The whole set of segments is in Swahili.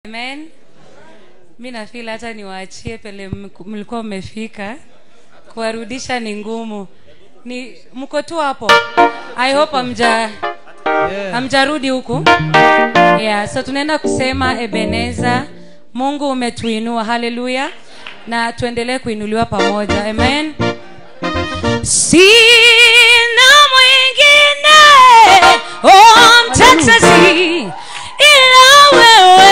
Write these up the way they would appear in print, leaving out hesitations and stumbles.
Amen. Mimi na feel hata niwaachie pale mlikuwa mmefika. Kuwarudisha ni ngumu. Ni mko tu hapo. I hope hamjarudi huku. Yeah, so tunaenda kusema Ebeneza, Mungu umetuinua. Hallelujah. Na tuendelee kuinuliwa pamoja. Amen. Sina mwingine mtetezi ila wewe.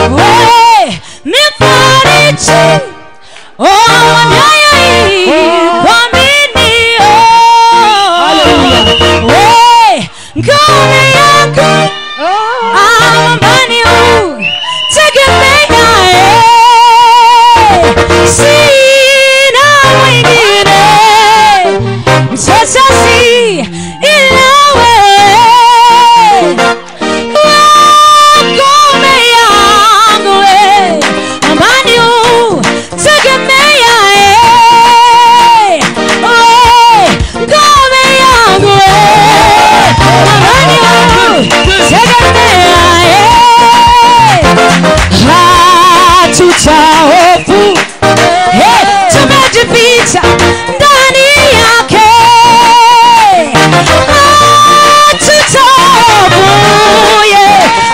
We nifariji nyayo hii kuaminio. We ngome yako amani huu tegemea. Sina mwingine mtetezi ila wewe. Ngome yangu amani huu tegemea. Ngome yangu amani huu tegemea. Hatutahofu, tumejificha ndani yake. Hatutahofu,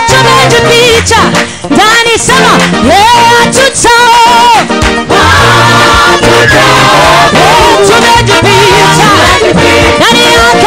tumejificha ndani. Sema hatutahofu, tumejificha ndani yake.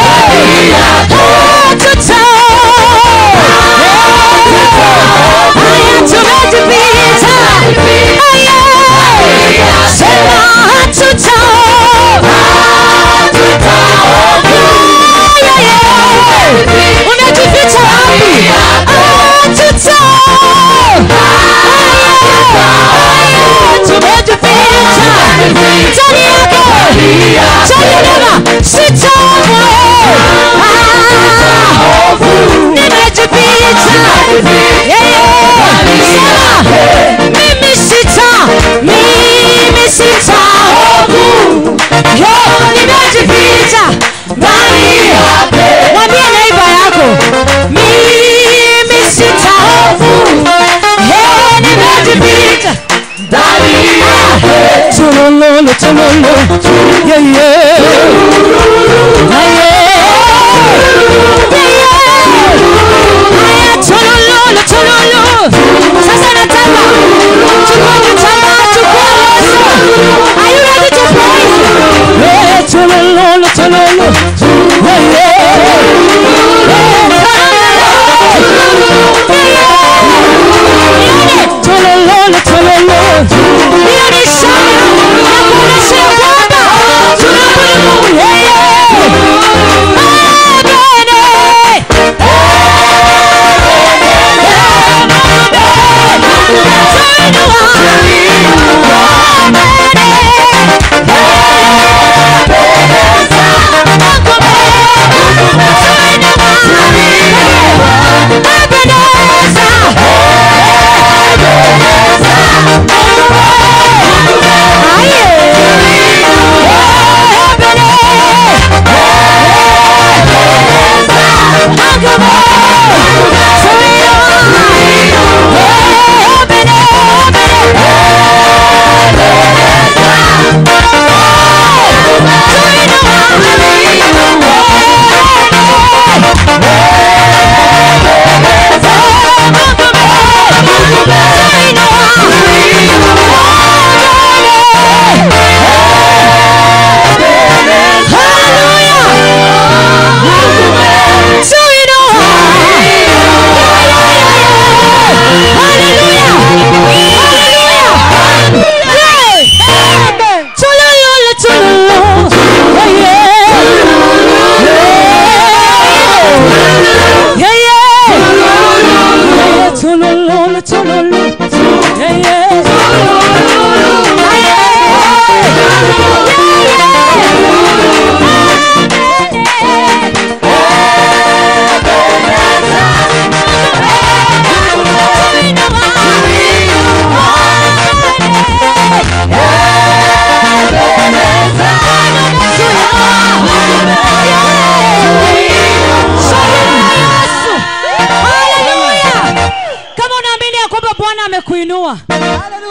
ametuinua.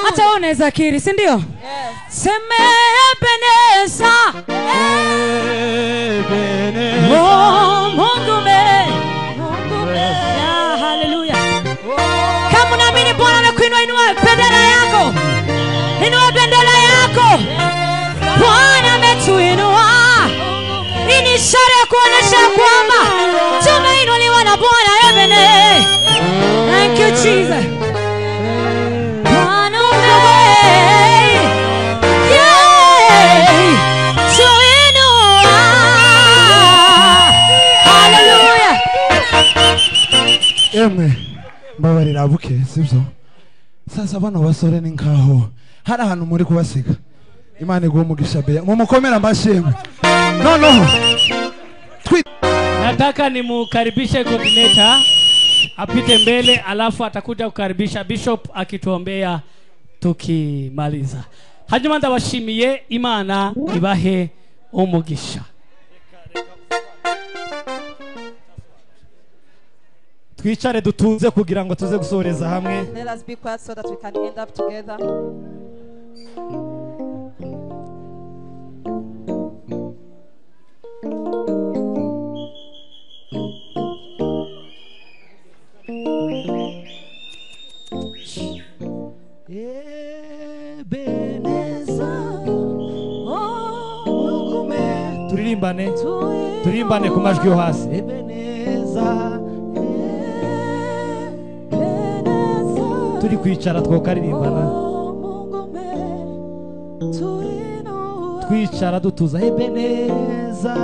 Hata wewe unaweza kiri, si ndio? Sema Ebeneza. Oh, Mungu me. Ya, haleluya. Kama unaamini Bwana amekuinua, inua bendera yako. Inua bendera yako. Bwana ametuinua. Hii ni ishara ya kuonesha kwamba tumeinuliwa na Bwana. Amen. Thank you Jesus. Bwana ume. Yay! Tuinua. Hallelujah. Amen. Mbabari nabuke sibyo. Sasa bano basore ni nkaho hari ahantu muri kubasiga. Imana iguhe umugisha beya. Mumukomera ambashimwe. No. Nataka nimukaribishe coordinator apite mbele, alafu atakuja kukaribisha bishop akituombea tukimaliza. Hanyuma ndabashimiye, Imana ibahe umugisha. Twicare dutuze kugira ngo tuze gusoreza hamwe. Let us be quiet so that we can end up together. Turimbane ku majwi yo hasi. Turi kwicara twokaririmbana. Twicara dutuza Ebeneza.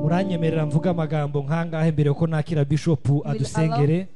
Muranyemerera mvuga amagambo nkangahe mbere ko nakira bishop adusengere.